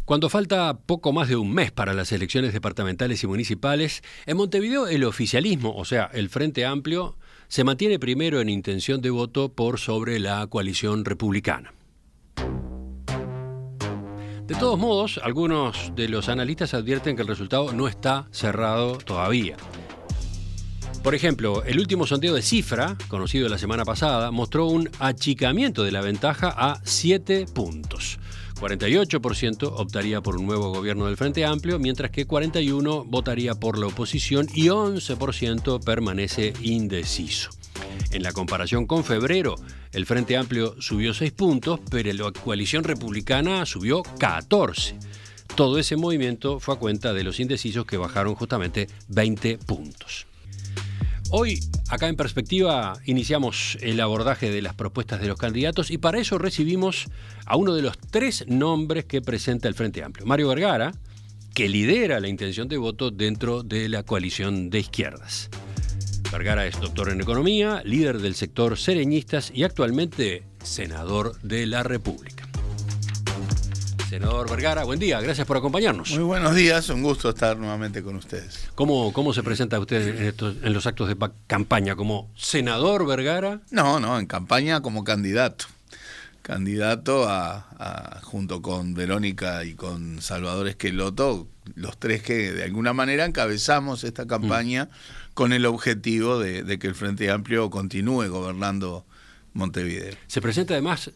Cuando falta poco más de un mes para las elecciones departamentales y municipales, en Montevideo el oficialismo, o sea, el Frente Amplio, se mantiene primero en intención de voto por sobre la coalición republicana. De todos modos, algunos de los analistas advierten que el resultado no está cerrado todavía. Por ejemplo, el último sondeo de Cifra, conocido la semana pasada, mostró un achicamiento de la ventaja a 7 puntos. 48% optaría por un nuevo gobierno del Frente Amplio, mientras que 41% votaría por la oposición y 11% permanece indeciso. En la comparación con febrero, el Frente Amplio subió 6 puntos, pero la coalición republicana subió 14. Todo ese movimiento fue a cuenta de los indecisos que bajaron justamente 20 puntos. Hoy, acá en Perspectiva, iniciamos el abordaje de las propuestas de los candidatos y para eso recibimos a uno de los 3 nombres que presenta el Frente Amplio. Mario Vergara, que lidera la intención de voto dentro de la coalición de izquierdas. Vergara es doctor en Economía, líder del sector sereñistas y actualmente senador de la República. Senador Vergara, buen día, gracias por acompañarnos. Muy buenos días, un gusto estar nuevamente con ustedes. ¿Cómo se presenta usted en los actos de campaña? ¿Como senador Vergara? No, en campaña como candidato. Candidato junto con Verónica y con Salvador Esqueloto, los 3 que de alguna manera encabezamos esta campaña con el objetivo de que el Frente Amplio continúe gobernando Montevideo. Se presenta además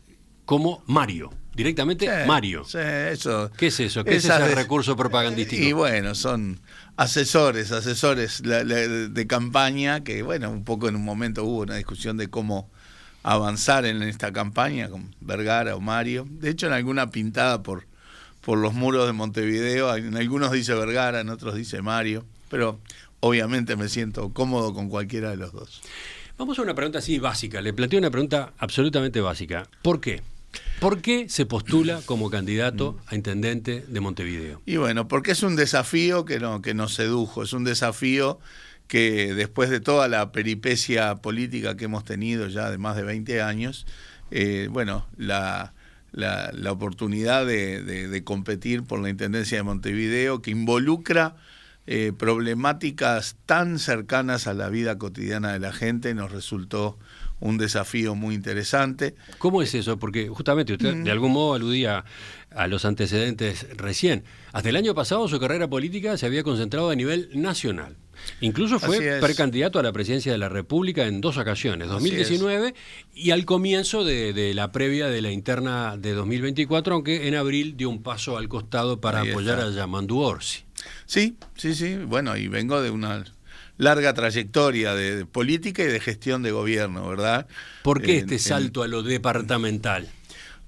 como Mario. Directamente sí, Mario. Sí, eso. ¿Qué es eso? ¿Qué es ese recurso propagandístico? Y bueno, son asesores de campaña que, bueno, un poco en un momento hubo una discusión de cómo avanzar en esta campaña con Vergara o Mario. De hecho, en alguna pintada por los muros de Montevideo, en algunos dice Vergara, en otros dice Mario, pero obviamente me siento cómodo con cualquiera de los dos. Vamos a una pregunta así básica. Le planteo una pregunta absolutamente básica. ¿Por qué? ¿Por qué se postula como candidato a intendente de Montevideo? Y bueno, porque es un desafío que nos sedujo, es un desafío que después de toda la peripecia política que hemos tenido ya de más de 20 años, la oportunidad de competir por la intendencia de Montevideo, que involucra problemáticas tan cercanas a la vida cotidiana de la gente, nos resultó un desafío muy interesante. ¿Cómo es eso? Porque justamente usted de algún modo aludía a los antecedentes recién. Hasta el año pasado su carrera política se había concentrado a nivel nacional. Incluso fue precandidato a la presidencia de la República en 2 ocasiones, 2019 y al comienzo de la previa de la interna de 2024, aunque en abril dio un paso al costado para apoyar a Yamandu Orsi. Sí, bueno, y vengo de una larga trayectoria de política y de gestión de gobierno, ¿verdad? ¿Por qué este salto a lo departamental?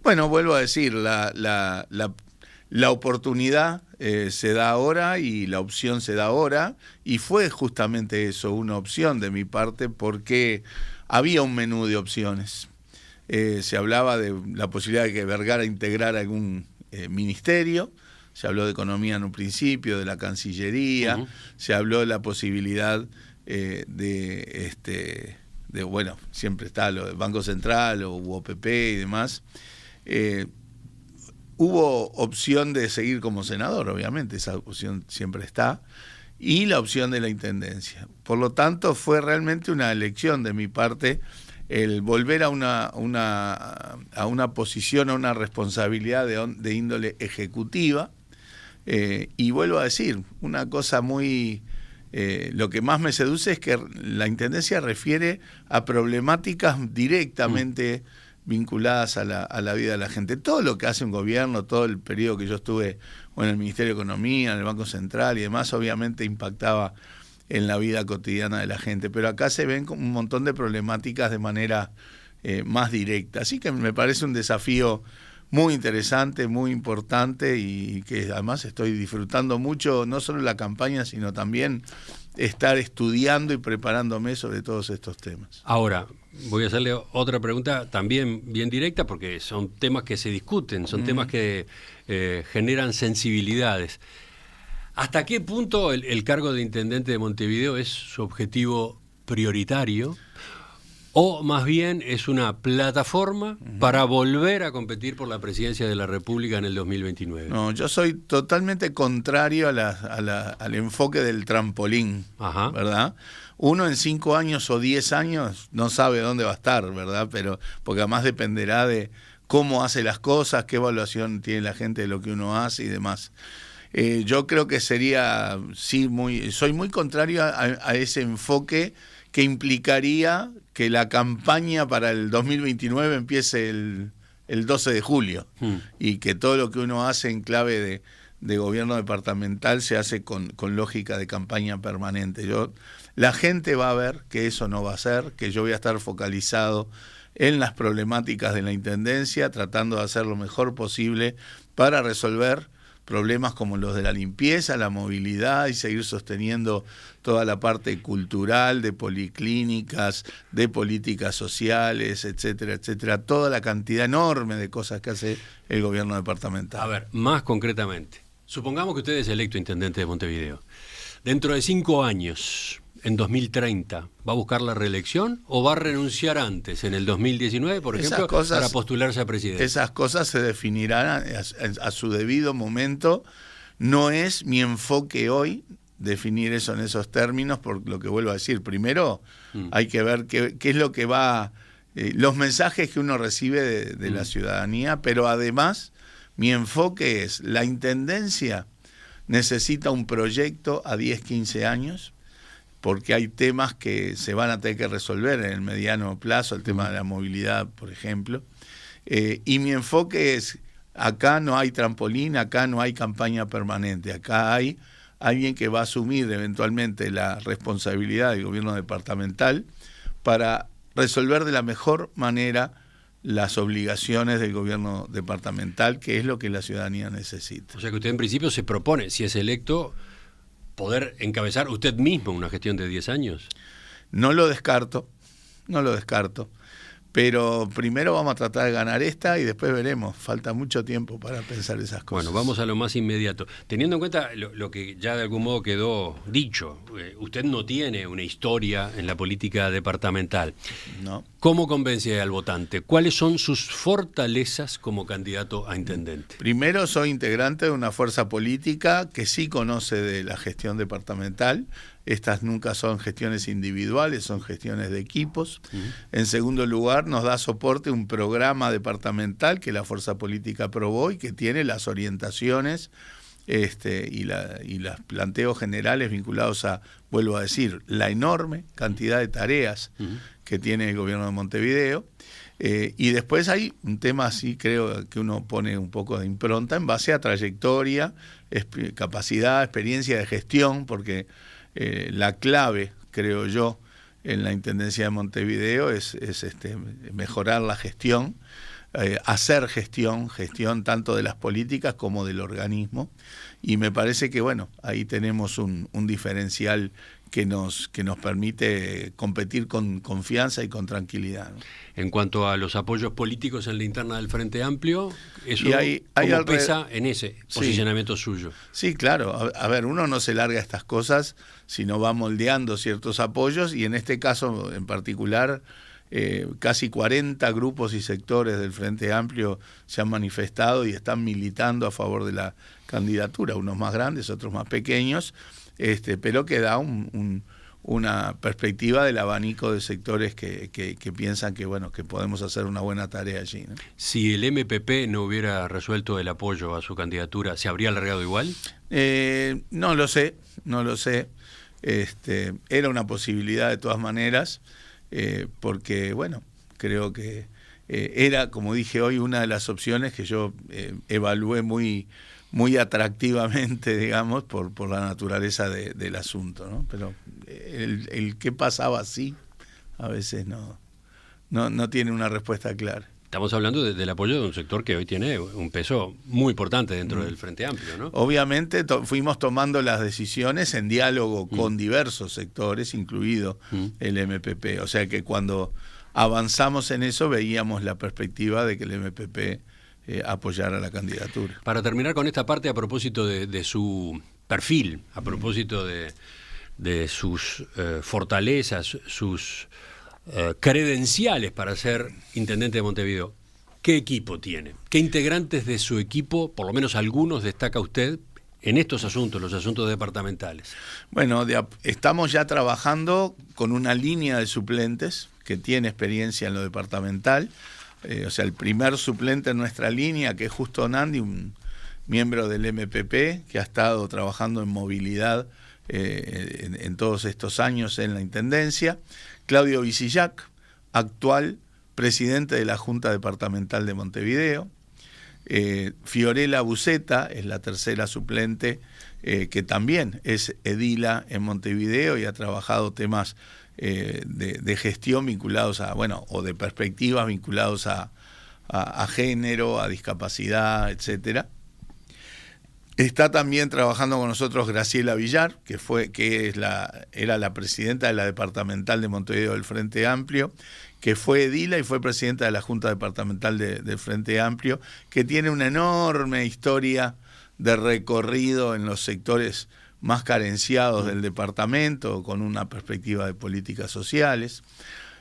Bueno, vuelvo a decir, la oportunidad se da ahora y la opción se da ahora, y fue justamente eso, una opción de mi parte, porque había un menú de opciones. Se hablaba de la posibilidad de que Vergara integrara algún ministerio. Se habló de economía en un principio, de la Cancillería, se habló de la posibilidad bueno, siempre está lo del Banco Central o UOPP y demás. Hubo opción de seguir como senador, obviamente, esa opción siempre está, y la opción de la intendencia. Por lo tanto, fue realmente una elección de mi parte el volver a una posición, a una responsabilidad de índole ejecutiva. Y vuelvo a decir, una cosa muy... lo que más me seduce es que la intendencia refiere a problemáticas directamente vinculadas a la vida de la gente. Todo lo que hace un gobierno, todo el periodo que yo estuve en el Ministerio de Economía, en el Banco Central y demás, obviamente impactaba en la vida cotidiana de la gente. Pero acá se ven un montón de problemáticas de manera más directa. Así que me parece un desafío muy interesante, muy importante y que además estoy disfrutando mucho, no solo la campaña, sino también estar estudiando y preparándome sobre todos estos temas. Ahora, voy a hacerle otra pregunta también bien directa, porque son temas que se discuten, son temas que generan sensibilidades. ¿Hasta qué punto el cargo de intendente de Montevideo es su objetivo prioritario? ¿O más bien es una plataforma para volver a competir por la presidencia de la República en el 2029? No, yo soy totalmente contrario al enfoque del trampolín, Ajá. ¿verdad? Uno en 5 años o 10 años no sabe dónde va a estar, ¿verdad? Pero porque además dependerá de cómo hace las cosas, qué evaluación tiene la gente de lo que uno hace y demás. Yo creo que sería, sí, soy muy contrario a ese enfoque que implicaría que la campaña para el 2029 empiece el 12 de julio y que todo lo que uno hace en clave de gobierno departamental se hace con lógica de campaña permanente. La gente va a ver que eso no va a ser, que yo voy a estar focalizado en las problemáticas de la Intendencia, tratando de hacer lo mejor posible para resolver problemas como los de la limpieza, la movilidad y seguir sosteniendo toda la parte cultural, de policlínicas, de políticas sociales, etcétera, etcétera, toda la cantidad enorme de cosas que hace el gobierno departamental. A ver, más concretamente, supongamos que usted es electo intendente de Montevideo. Dentro de 5 años, en 2030, ¿va a buscar la reelección o va a renunciar antes, en el 2019, por ejemplo, para postularse a presidente? Esas cosas se definirán a su debido momento. No es mi enfoque hoy definir eso en esos términos, por lo que vuelvo a decir. Primero hay que ver qué es lo que va, los mensajes que uno recibe de la ciudadanía, pero además mi enfoque es, la Intendencia necesita un proyecto a 10, 15 años, porque hay temas que se van a tener que resolver en el mediano plazo, el tema de la movilidad, por ejemplo. Y mi enfoque es, acá no hay trampolín, acá no hay campaña permanente, acá hay alguien que va a asumir eventualmente la responsabilidad del gobierno departamental para resolver de la mejor manera las obligaciones del gobierno departamental, que es lo que la ciudadanía necesita. O sea que usted en principio se propone, si es electo, poder encabezar usted mismo una gestión de 10 años. No lo descarto, pero primero vamos a tratar de ganar esta y después veremos. Falta mucho tiempo para pensar esas cosas. Bueno, vamos a lo más inmediato. Teniendo en cuenta lo que ya de algún modo quedó dicho, usted no tiene una historia en la política departamental. No. ¿Cómo convence al votante? ¿Cuáles son sus fortalezas como candidato a intendente? Primero, soy integrante de una fuerza política que sí conoce de la gestión departamental. Estas nunca son gestiones individuales, son gestiones de equipos. En segundo lugar, nos da soporte un programa departamental que la fuerza política aprobó y que tiene las orientaciones y los planteos generales vinculados a, vuelvo a decir, la enorme cantidad de tareas que tiene el gobierno de Montevideo. Y después hay un tema así, creo que uno pone un poco de impronta en base a trayectoria, capacidad, experiencia de gestión, porque la clave, creo yo, en la Intendencia de Montevideo es mejorar la gestión, hacer gestión tanto de las políticas como del organismo, y me parece que bueno, ahí tenemos un diferencial que nos permite competir con confianza y con tranquilidad, ¿no? En cuanto a los apoyos políticos en la interna del Frente Amplio, ¿eso cómo pesa en ese posicionamiento suyo? Sí, claro. A ver, uno no se larga estas cosas, sino va moldeando ciertos apoyos, y en este caso en particular, casi 40 grupos y sectores del Frente Amplio se han manifestado y están militando a favor de la candidatura, unos más grandes, otros más pequeños, pero que da una perspectiva del abanico de sectores que piensan que bueno, que podemos hacer una buena tarea allí, ¿no? Si el MPP no hubiera resuelto el apoyo a su candidatura, ¿se habría alargado igual? No lo sé. Era una posibilidad de todas maneras, porque bueno, creo que era, como dije hoy, una de las opciones que yo evalué muy atractivamente, digamos, por la naturaleza del asunto, ¿no? Pero el qué pasaba así a veces no tiene una respuesta clara. Estamos hablando del apoyo de un sector que hoy tiene un peso muy importante dentro del Frente Amplio, ¿no? Obviamente fuimos tomando las decisiones en diálogo con diversos sectores, incluido el MPP. O sea que cuando avanzamos en eso veíamos la perspectiva de que el MPP apoyar a la candidatura. Para terminar con esta parte, a propósito de su perfil, a propósito de sus fortalezas, sus credenciales para ser intendente de Montevideo. ¿Qué equipo tiene? ¿Qué integrantes de su equipo, por lo menos algunos, destaca usted en estos asuntos, los asuntos departamentales? Bueno, estamos ya trabajando con una línea de suplentes que tiene experiencia en lo departamental. O sea, el primer suplente en nuestra línea, que es Justo Nandi, un miembro del MPP, que ha estado trabajando en movilidad en todos estos años en la Intendencia. Claudio Visillac, actual presidente de la Junta Departamental de Montevideo. Fiorella Buceta es la tercera suplente, que también es edila en Montevideo y ha trabajado temas de gestión vinculados a, bueno, o de perspectivas vinculados a género, a discapacidad, etcétera. Está también trabajando con nosotros Graciela Villar, era la presidenta de la departamental de Montevideo del Frente Amplio, que fue edila y fue presidenta de la Junta Departamental del Frente Amplio, que tiene una enorme historia de recorrido en los sectores más carenciados del departamento, con una perspectiva de políticas sociales.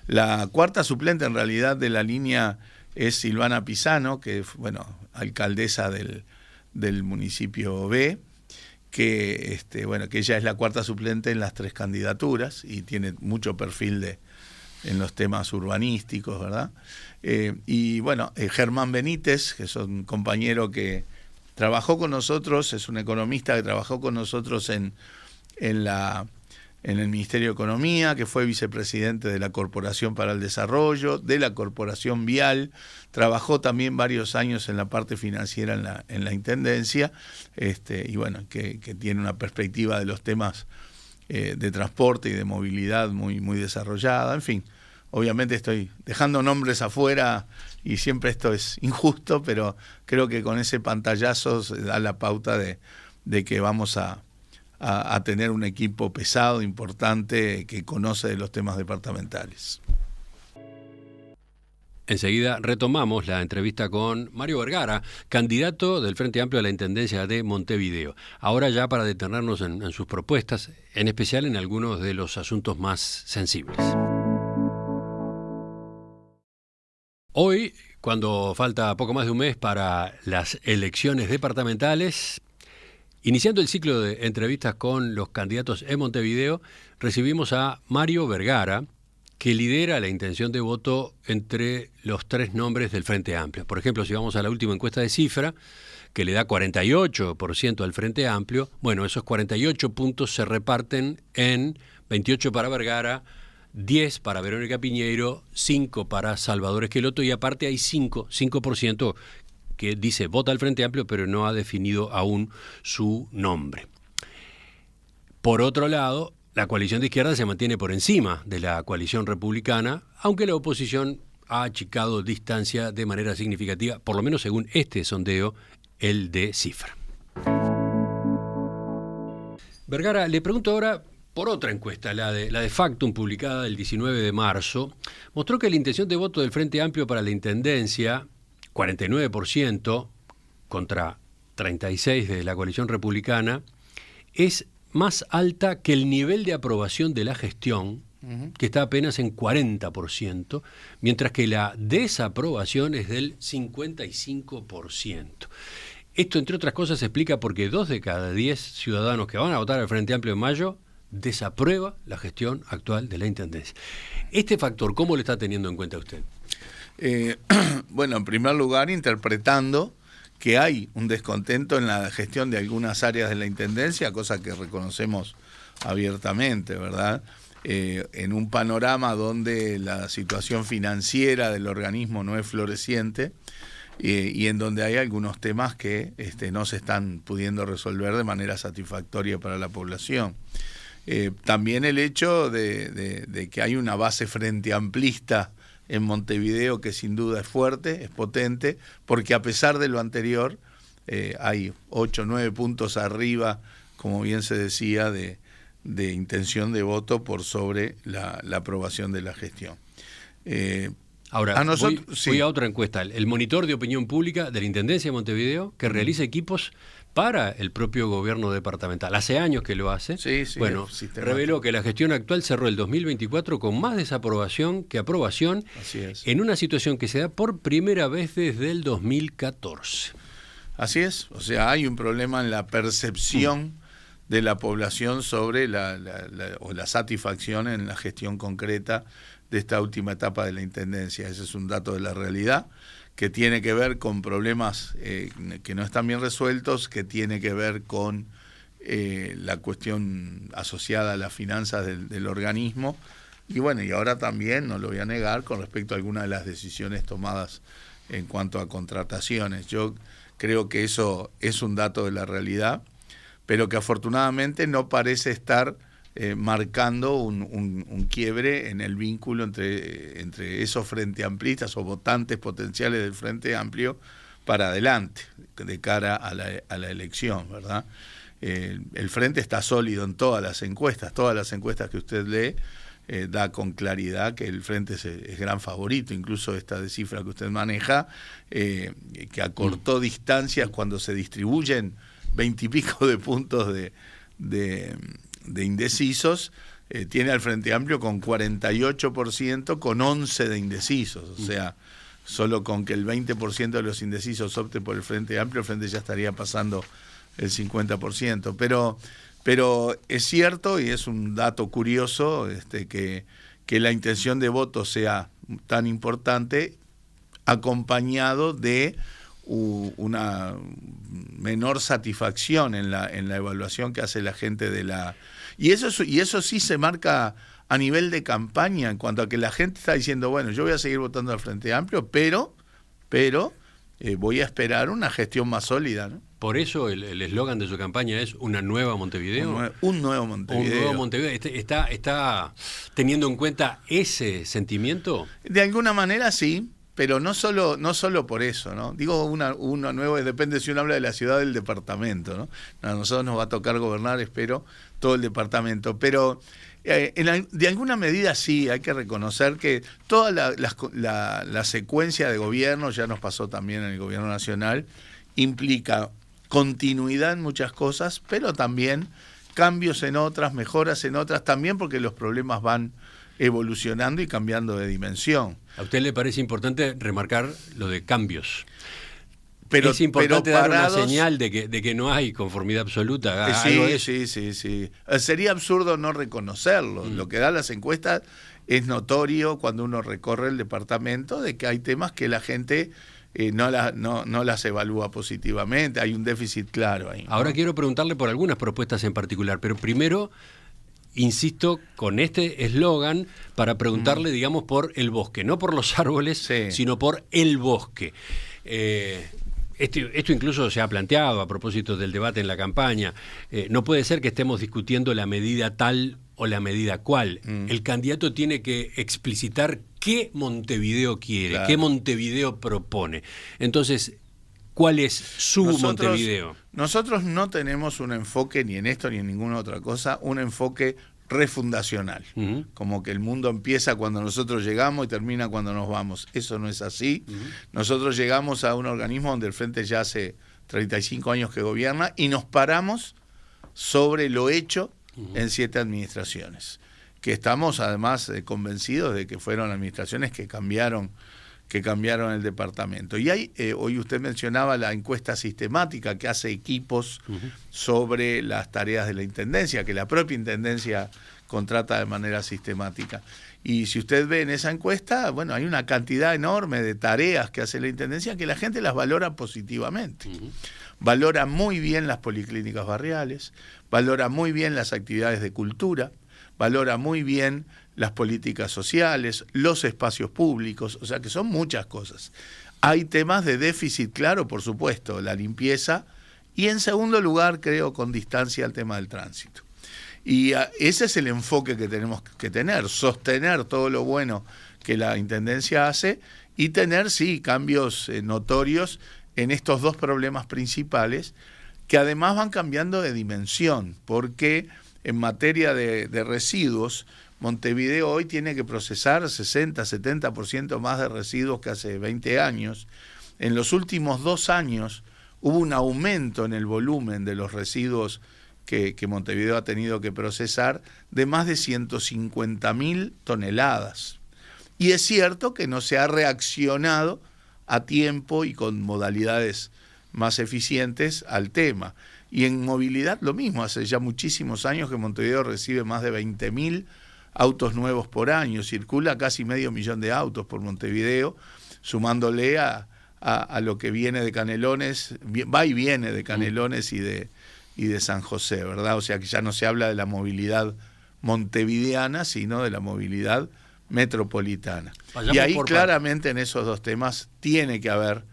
La cuarta suplente en realidad de la línea es Silvana Pisano, que es, bueno, alcaldesa del municipio B, que ella es la cuarta suplente en las 3 candidaturas y tiene mucho perfil en los temas urbanísticos, ¿verdad? Y bueno, Germán Benítez, que es un compañero que trabajó con nosotros, es un economista que trabajó con nosotros en el Ministerio de Economía, que fue vicepresidente de la Corporación para el Desarrollo, de la Corporación Vial, trabajó también varios años en la parte financiera en la Intendencia, y bueno, que tiene una perspectiva de los temas de transporte y de movilidad muy, muy desarrollada. En fin, obviamente estoy dejando nombres afuera y siempre esto es injusto, pero creo que con ese pantallazo se da la pauta de que vamos a tener un equipo pesado, importante, que conoce de los temas departamentales. Enseguida retomamos la entrevista con Mario Vergara, candidato del Frente Amplio a la Intendencia de Montevideo. Ahora ya para detenernos en sus propuestas, en especial en algunos de los asuntos más sensibles. Hoy, cuando falta poco más de un mes para las elecciones departamentales, iniciando el ciclo de entrevistas con los candidatos en Montevideo, recibimos a Mario Vergara, que lidera la intención de voto entre los 3 nombres del Frente Amplio. Por ejemplo, si vamos a la última encuesta de Cifra, que le da 48% al Frente Amplio, bueno, esos 48 puntos se reparten en 28 para Vergara, 10 para Verónica Piñeiro, 5 para Salvador Esqueloto, y aparte hay 5% que dice vota al Frente Amplio, pero no ha definido aún su nombre. Por otro lado, la coalición de izquierda se mantiene por encima de la coalición republicana, aunque la oposición ha achicado distancia de manera significativa, por lo menos según este sondeo, el de Cifra. Vergara, le pregunto ahora por otra encuesta, la de Factum, publicada el 19 de marzo, mostró que la intención de voto del Frente Amplio para la Intendencia, 49% contra 36% de la coalición republicana, es más alta que el nivel de aprobación de la gestión, que está apenas en 40%, mientras que la desaprobación es del 55%. Esto, entre otras cosas, se explica porque 2 de cada 10 ciudadanos que van a votar al Frente Amplio en mayo desaprueba la gestión actual de la Intendencia. ¿Este factor cómo lo está teniendo en cuenta usted? Bueno, en primer lugar, interpretando que hay un descontento en la gestión de algunas áreas de la Intendencia, cosa que reconocemos abiertamente, ¿verdad? En un panorama donde la situación financiera del organismo no es floreciente y en donde hay algunos temas que no se están pudiendo resolver de manera satisfactoria para la población. También el hecho de que hay una base frente amplista en Montevideo que sin duda es fuerte, es potente, porque a pesar de lo anterior hay 8 o 9 puntos arriba, como bien se decía, de intención de voto por sobre la aprobación de la gestión. Ahora, A nosotros, voy a otra encuesta. El monitor de opinión pública de la Intendencia de Montevideo, que realiza equipos para el propio gobierno departamental. Hace años que lo hace. Sí, bueno, reveló que la gestión actual cerró el 2024 con más desaprobación que aprobación. Así es. En una situación que se da por primera vez desde el 2014. Así es. O sea, hay un problema en la percepción de la población sobre la satisfacción en la gestión concreta de esta última etapa de la Intendencia. Ese es un dato de la realidad, que tiene que ver con problemas que no están bien resueltos, que tiene que ver con la cuestión asociada a las finanzas del organismo, y bueno, y ahora también, no lo voy a negar, con respecto a algunas de las decisiones tomadas en cuanto a contrataciones. Yo creo que eso es un dato de la realidad, pero que afortunadamente no parece estar marcando un quiebre en el vínculo entre esos frente amplistas o votantes potenciales del Frente Amplio para adelante, de cara a la elección, ¿verdad? El Frente está sólido en todas las encuestas que usted lee, da con claridad que el Frente es gran favorito, incluso esta de cifra que usted maneja, que acortó distancias cuando se distribuyen 20 y pico de puntos de indecisos, tiene al Frente Amplio con 48%, con 11 de indecisos, o sea, solo con que el 20% de los indecisos opte por el Frente Amplio, el Frente ya estaría pasando el 50%, pero es cierto, y es un dato curioso, que la intención de voto sea tan importante, acompañado de una menor satisfacción en la evaluación que hace la gente de la... Y eso sí se marca a nivel de campaña, en cuanto a que la gente está diciendo, bueno, yo voy a seguir votando al Frente Amplio, pero voy a esperar una gestión más sólida, ¿no? Por eso el eslogan de su campaña es una nueva Montevideo. Un nuevo Montevideo. Un nuevo Montevideo. ¿Está teniendo en cuenta ese sentimiento? De alguna manera sí, pero no solo por eso, ¿no? Digo una nueva, depende si uno habla de la ciudad o del departamento, ¿no? A nosotros nos va a tocar gobernar, espero, todo el departamento, pero de alguna medida sí, hay que reconocer que toda la secuencia de gobierno, ya nos pasó también en el gobierno nacional, implica continuidad en muchas cosas, pero también cambios en otras, mejoras en otras, también porque los problemas van evolucionando y cambiando de dimensión. ¿A usted le parece importante remarcar lo de cambios? Pero es importante dar una señal de que no hay conformidad absoluta. Sí. Sería absurdo no reconocerlo. Lo que dan las encuestas es notorio cuando uno recorre el departamento, de que hay temas que la gente no las evalúa positivamente. Hay un déficit claro ahí, ¿no? Ahora quiero preguntarle por algunas propuestas en particular, pero primero insisto con este eslogan para preguntarle, digamos, por el bosque, no por los árboles, sino por el bosque. Esto incluso se ha planteado a propósito del debate en la campaña. No puede ser que estemos discutiendo la medida tal o la medida cual. El candidato tiene que explicitar qué Montevideo quiere, claro, qué Montevideo propone. Entonces, ¿cuál es su Montevideo? Nosotros no tenemos un enfoque, ni en esto ni en ninguna otra cosa, un enfoque refundacional. Como que el mundo empieza cuando nosotros llegamos y termina cuando nos vamos. Eso no es así. Nosotros llegamos a un organismo donde el Frente ya hace 35 años que gobierna y nos paramos sobre lo hecho en 7 administraciones. Que estamos además convencidos de que fueron administraciones que cambiaron el departamento. Y hoy usted mencionaba la encuesta sistemática que hace equipos sobre las tareas de la Intendencia, que la propia Intendencia contrata de manera sistemática. Y si usted ve en esa encuesta, bueno, hay una cantidad enorme de tareas que hace la Intendencia que la gente las valora positivamente. Valora muy bien las policlínicas barriales, valora muy bien las actividades de cultura, valora muy bien las políticas sociales, los espacios públicos, o sea que son muchas cosas. Hay temas de déficit, claro, por supuesto, la limpieza, y en segundo lugar, creo, con distancia, el tema del tránsito. Y ese es el enfoque que tenemos que tener, sostener todo lo bueno que la Intendencia hace y tener, sí, cambios notorios en estos dos problemas principales, que además van cambiando de dimensión, porque en materia de residuos, Montevideo hoy tiene que procesar 60-70% más de residuos que hace 20 años. En los últimos 2 años hubo un aumento en el volumen de los residuos que Montevideo ha tenido que procesar de más de 150.000 toneladas. Y es cierto que no se ha reaccionado a tiempo y con modalidades más eficientes al tema. Y en movilidad lo mismo, hace ya muchísimos años que Montevideo recibe más de 20.000 autos nuevos por año, circula casi 500.000 de autos por Montevideo, sumándole a lo que viene de Canelones, va y viene de Canelones y de San José, ¿verdad? O sea que ya no se habla de la movilidad montevideana, sino de la movilidad metropolitana. Y ahí claramente en esos 2 temas tiene que haber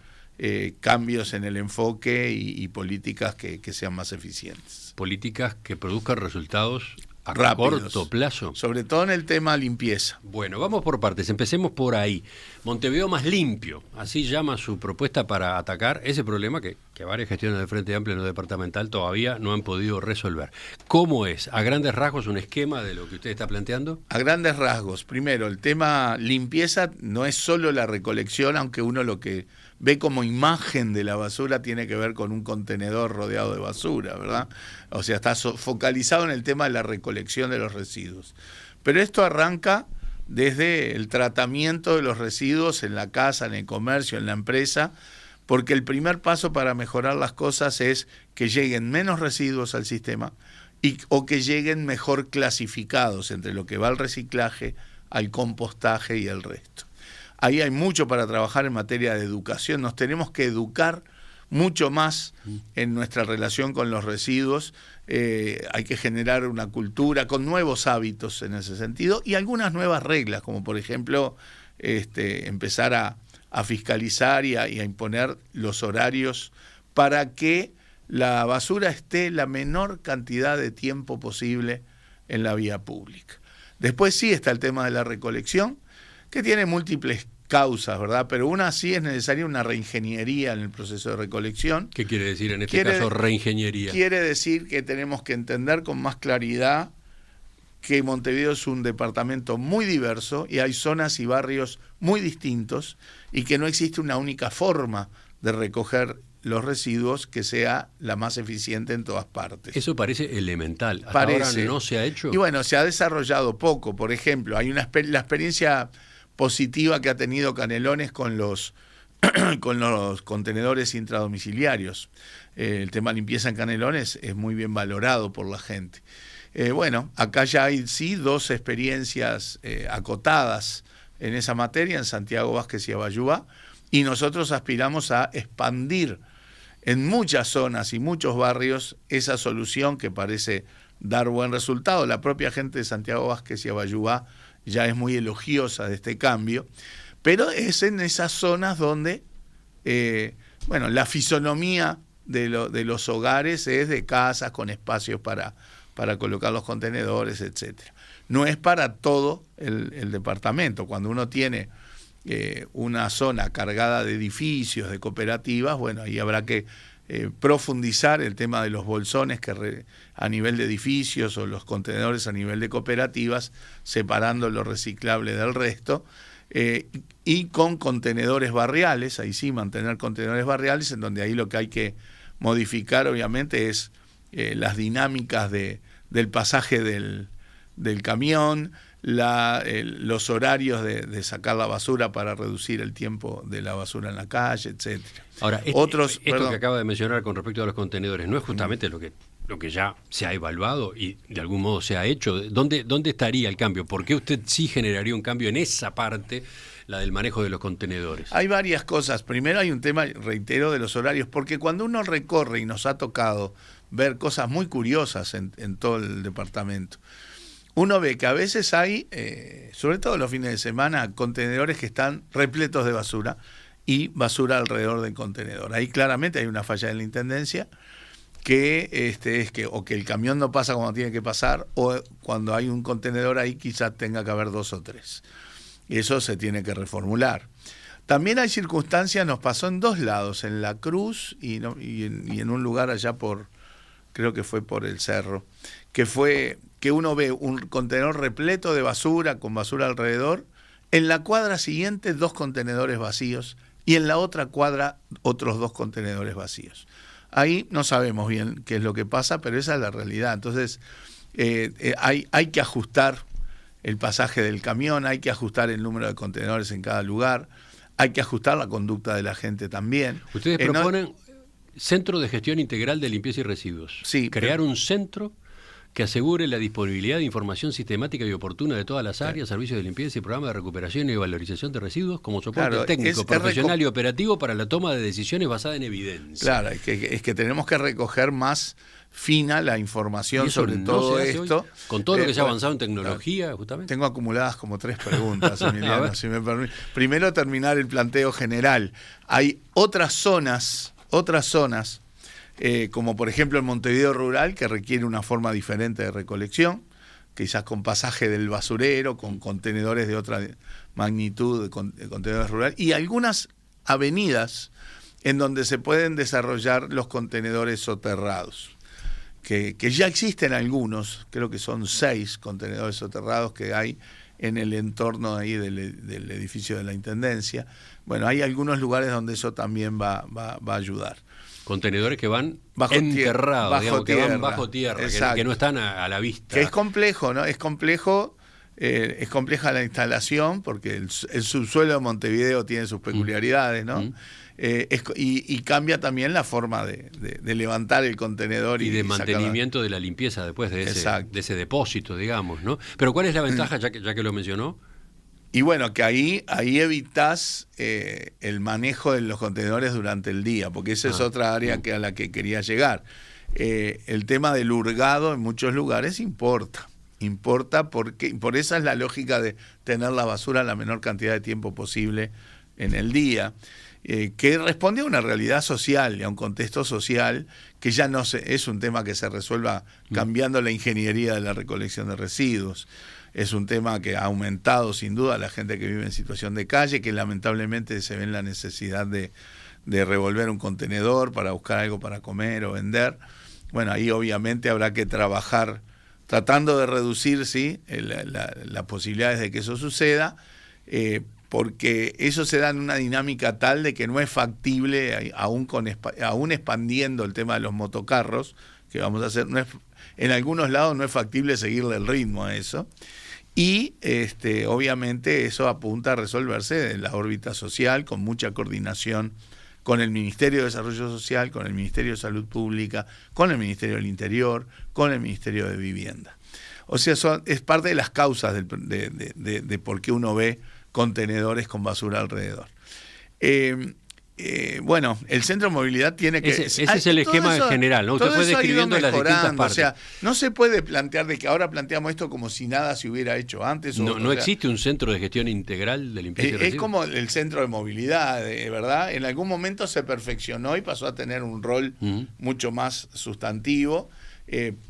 cambios en el enfoque y políticas que sean más eficientes. Políticas que produzcan resultados a rápidos, corto plazo. Sobre todo en el tema limpieza. Bueno, vamos por partes, empecemos por ahí. Montevideo más limpio, así llama su propuesta para atacar ese problema que varias gestiones del Frente Amplio en lo departamental todavía no han podido resolver. ¿Cómo es? A grandes rasgos, un esquema de lo que usted está planteando. A grandes rasgos, primero, el tema limpieza no es solo la recolección, aunque uno lo que ve como imagen de la basura tiene que ver con un contenedor rodeado de basura, ¿verdad? O sea, está focalizado en el tema de la recolección de los residuos. Pero esto arranca desde el tratamiento de los residuos en la casa, en el comercio, en la empresa, porque el primer paso para mejorar las cosas es que lleguen menos residuos al sistema o que lleguen mejor clasificados entre lo que va al reciclaje, al compostaje y el resto. Ahí hay mucho para trabajar en materia de educación. Nos tenemos que educar mucho más en nuestra relación con los residuos. Hay que generar una cultura con nuevos hábitos en ese sentido y algunas nuevas reglas, como por ejemplo empezar a fiscalizar y a imponer los horarios para que la basura esté la menor cantidad de tiempo posible en la vía pública. Después sí está el tema de la recolección, que tiene múltiples causas, ¿verdad? Pero una sí es necesaria una reingeniería en el proceso de recolección. ¿Qué quiere decir en este caso reingeniería? Quiere decir que tenemos que entender con más claridad que Montevideo es un departamento muy diverso y hay zonas y barrios muy distintos y que no existe una única forma de recoger los residuos que sea la más eficiente en todas partes. Eso parece elemental. Hasta ahora no se ha hecho. Y bueno, se ha desarrollado poco. Por ejemplo, hay la experiencia positiva que ha tenido Canelones con los contenedores intradomiciliarios. El tema limpieza en Canelones es muy bien valorado por la gente. Bueno, acá ya hay sí 2 experiencias acotadas en esa materia, en Santiago Vázquez y Abayuá, y nosotros aspiramos a expandir en muchas zonas y muchos barrios esa solución que parece dar buen resultado. La propia gente de Santiago Vázquez y Abayuá ya es muy elogiosa de este cambio, pero es en esas zonas donde la fisonomía de los hogares es de casas con espacios para colocar los contenedores, etcétera. No es para todo el departamento. Cuando uno tiene una zona cargada de edificios, de cooperativas, bueno, ahí habrá que profundizar el tema de los bolsones a nivel de edificios o los contenedores a nivel de cooperativas, separando lo reciclable del resto, y con contenedores barriales, ahí sí mantener contenedores barriales, en donde ahí lo que hay que modificar obviamente es las dinámicas del pasaje del camión, los horarios de sacar la basura para reducir el tiempo de la basura en la calle, etcétera. Ahora, esto que acaba de mencionar con respecto a los contenedores, ¿no es justamente lo que ya se ha evaluado y de algún modo se ha hecho? ¿Dónde estaría el cambio? ¿Por qué usted sí generaría un cambio en esa parte, la del manejo de los contenedores? Hay varias cosas. Primero hay un tema, reitero, de los horarios, porque cuando uno recorre, y nos ha tocado ver cosas muy curiosas en todo el departamento, uno ve que a veces hay, sobre todo los fines de semana, contenedores que están repletos de basura y basura alrededor del contenedor. Ahí claramente hay una falla en la intendencia, que o que el camión no pasa cuando tiene que pasar, o cuando hay un contenedor ahí quizás tenga que haber 2 o 3. Y eso se tiene que reformular. También hay circunstancias, nos pasó en 2 lados, en La Cruz y en un lugar allá creo que fue por el Cerro, que fue que uno ve un contenedor repleto de basura, con basura alrededor, en la cuadra siguiente 2 contenedores vacíos y en la otra cuadra otros 2 contenedores vacíos. Ahí no sabemos bien qué es lo que pasa, pero esa es la realidad. Entonces hay que ajustar el pasaje del camión, hay que ajustar el número de contenedores en cada lugar, hay que ajustar la conducta de la gente también. Ustedes proponen Centro de Gestión Integral de Limpieza y Residuos. Sí, crear un centro que asegure la disponibilidad de información sistemática y oportuna de todas las áreas, servicios de limpieza y programas de recuperación y valorización de residuos como soporte técnico, profesional y operativo para la toma de decisiones basadas en evidencia. Claro, es que tenemos que recoger más fina la información sobre todo esto. Hoy, con todo lo que se ha avanzado en tecnología, justamente. Tengo acumuladas como 3 preguntas, Emiliano, si me permite. Primero, terminar el planteo general. Hay otras zonas, como por ejemplo en Montevideo Rural, que requiere una forma diferente de recolección, quizás con pasaje del basurero, con contenedores de otra magnitud, de contenedores rurales, y algunas avenidas en donde se pueden desarrollar los contenedores soterrados, que ya existen algunos, creo que son 6 contenedores soterrados que hay en el entorno ahí del edificio de la Intendencia. Bueno, hay algunos lugares donde eso también va a ayudar. Contenedores que van enterrados, que van bajo tierra, que no están a la vista. Que es complejo, ¿no? Es compleja la instalación, porque el subsuelo de Montevideo tiene sus peculiaridades, ¿no? Y cambia también la forma de levantar el contenedor y de mantenimiento de la limpieza después de ese depósito, digamos, ¿no? Pero ¿cuál es la ventaja, ya que lo mencionó? Y bueno, que ahí evitás el manejo de los contenedores durante el día, porque esa es otra área a la que quería llegar. El tema del hurgado en muchos lugares importa porque por esa es la lógica de tener la basura la menor cantidad de tiempo posible en el día, que responde a una realidad social y a un contexto social que ya no es un tema que se resuelva cambiando la ingeniería de la recolección de residuos. Es un tema que ha aumentado sin duda la gente que vive en situación de calle, que lamentablemente se ve en la necesidad de revolver un contenedor para buscar algo para comer o vender. Bueno, ahí obviamente habrá que trabajar tratando de reducir las posibilidades de que eso suceda, porque eso se da en una dinámica tal de que no es factible, aún expandiendo el tema de los motocarros, que vamos a hacer, en algunos lados no es factible seguirle el ritmo a eso. Y obviamente eso apunta a resolverse en la órbita social, con mucha coordinación con el Ministerio de Desarrollo Social, con el Ministerio de Salud Pública, con el Ministerio del Interior, con el Ministerio de Vivienda. O sea, es parte de las causas de por qué uno ve contenedores con basura alrededor. Bueno, el centro de movilidad tiene que... Ese es el esquema general, ¿no? Usted fue describiendo las distintas partes. O sea, no se puede plantear de que ahora planteamos esto como si nada se hubiera hecho antes. No existe un centro de gestión integral de limpieza y residuos. Es como el centro de movilidad, ¿verdad? En algún momento se perfeccionó y pasó a tener un rol mucho más sustantivo,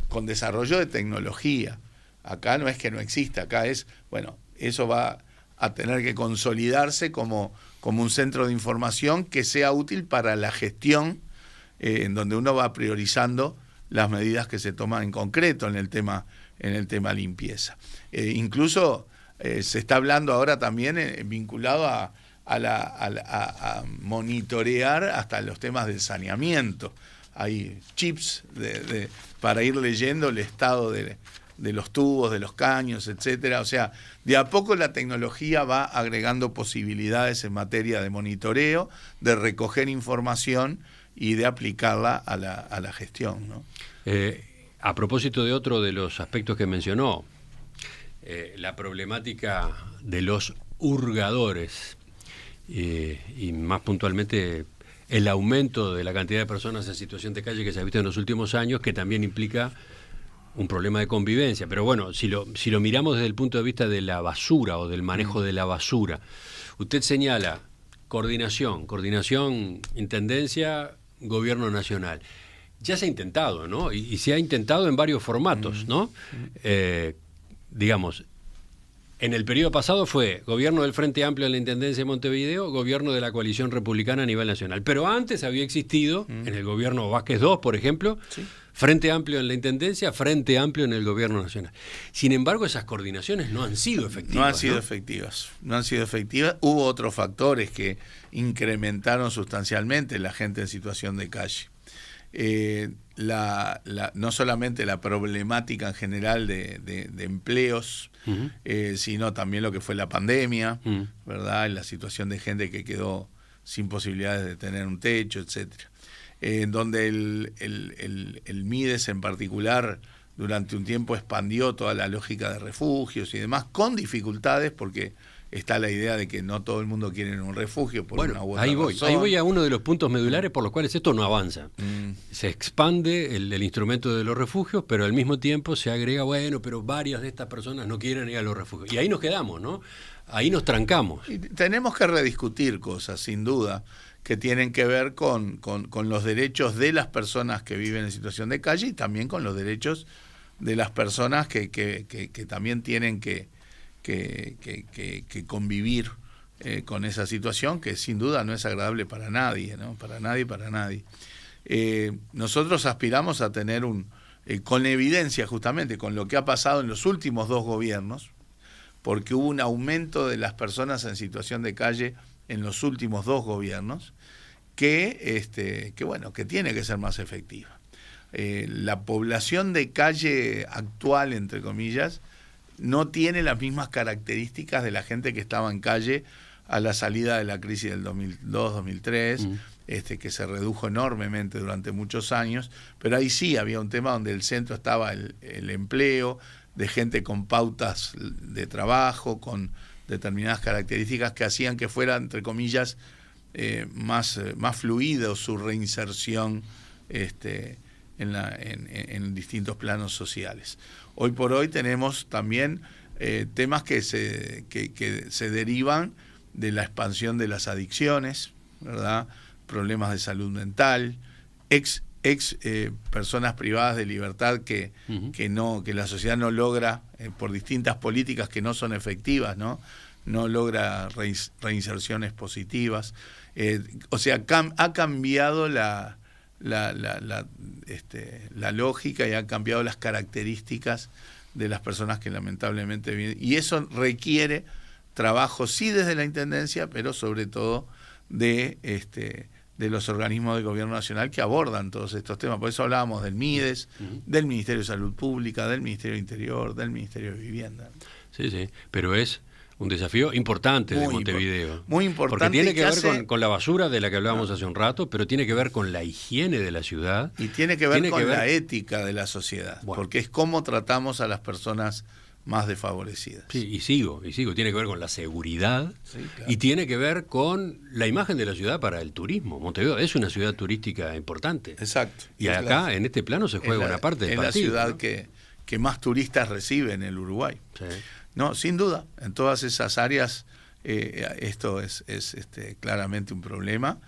con desarrollo de tecnología. Acá no es que no exista, acá es, bueno, eso va a tener que consolidarse como un centro de información que sea útil para la gestión, en donde uno va priorizando las medidas que se toman en concreto en el tema limpieza. Incluso se está hablando ahora también vinculado a monitorear hasta los temas del saneamiento. Hay chips para ir leyendo el estado de los tubos, de los caños, etcétera. O sea, de a poco la tecnología va agregando posibilidades en materia de monitoreo, de recoger información y de aplicarla a la gestión, ¿no? A propósito de otro de los aspectos que mencionó, la problemática de los hurgadores, y más puntualmente el aumento de la cantidad de personas en situación de calle que se ha visto en los últimos años, que también implica un problema de convivencia. Pero bueno, si lo miramos desde el punto de vista de la basura o del manejo de la basura, usted señala coordinación, intendencia, gobierno nacional. Ya se ha intentado, ¿no? Y se ha intentado en varios formatos, ¿no? Digamos, En el periodo pasado fue gobierno del Frente Amplio en la Intendencia de Montevideo, gobierno de la coalición republicana a nivel nacional. Pero antes había existido, en el gobierno Vázquez II, por ejemplo, Sí. Frente Amplio en la Intendencia, Frente Amplio en el gobierno nacional. Sin embargo, esas coordinaciones no han sido efectivas. No han sido efectivas. No han sido efectivas. Hubo otros factores que incrementaron sustancialmente la gente en situación de calle. No solamente la problemática en general de empleos, sino también lo que fue la pandemia, ¿verdad? La situación de gente que quedó sin posibilidades de tener un techo, etcétera. Donde el MIDES en particular durante un tiempo expandió toda la lógica de refugios y demás, con dificultades, porque está la idea de que no todo el mundo quiere un refugio por una u otra razón. Ahí voy a uno de los puntos medulares por los cuales esto no avanza. Se expande el instrumento de los refugios, pero al mismo tiempo se agrega, bueno, pero varias de estas personas no quieren ir a los refugios. Y ahí nos quedamos, ¿no? Ahí nos trancamos. Y tenemos que rediscutir cosas, sin duda, que tienen que ver con los derechos de las personas que viven en situación de calle y también con los derechos de las personas que también tienen que convivir con esa situación, que sin duda no es agradable para nadie, ¿no? Para nadie. Nosotros aspiramos a tener con evidencia justamente, con lo que ha pasado en los últimos 2 gobiernos, porque hubo un aumento de las personas en situación de calle en los últimos 2 gobiernos, que tiene que ser más efectiva. La población de calle actual, entre comillas, no tiene las mismas características de la gente que estaba en calle a la salida de la crisis del 2002-2003, que se redujo enormemente durante muchos años, pero ahí sí había un tema donde el centro estaba el empleo, de gente con pautas de trabajo, con determinadas características que hacían que fuera, entre comillas, más fluido su reinserción en distintos planos sociales. Hoy por hoy tenemos también temas que se derivan de la expansión de las adicciones, ¿verdad? Problemas de salud mental, personas privadas de libertad que la sociedad no logra, por distintas políticas que no son efectivas, no logra reinserciones positivas. O sea, ha cambiado la lógica y han cambiado las características de las personas que lamentablemente viven. Y eso requiere trabajo, sí, desde la Intendencia, pero sobre todo de los organismos del Gobierno Nacional que abordan todos estos temas. Por eso hablábamos del MIDES, del Ministerio de Salud Pública, del Ministerio de Interior, del Ministerio de Vivienda. Sí, pero es un desafío importante de Montevideo. Muy importante. Porque tiene que ver con la basura de la que hablábamos hace un rato, pero tiene que ver con la higiene de la ciudad. Y tiene que ver con la ética de la sociedad, porque es cómo tratamos a las personas más desfavorecidas. Sí, y sigo. Tiene que ver con la seguridad, y tiene que ver con la imagen de la ciudad para el turismo. Montevideo es una ciudad turística importante. Exacto. Y acá, en este plano, se juega una parte del partido. Es la ciudad que más turistas recibe en el Uruguay. Sí. No, sin duda, en todas esas áreas esto es claramente un problema,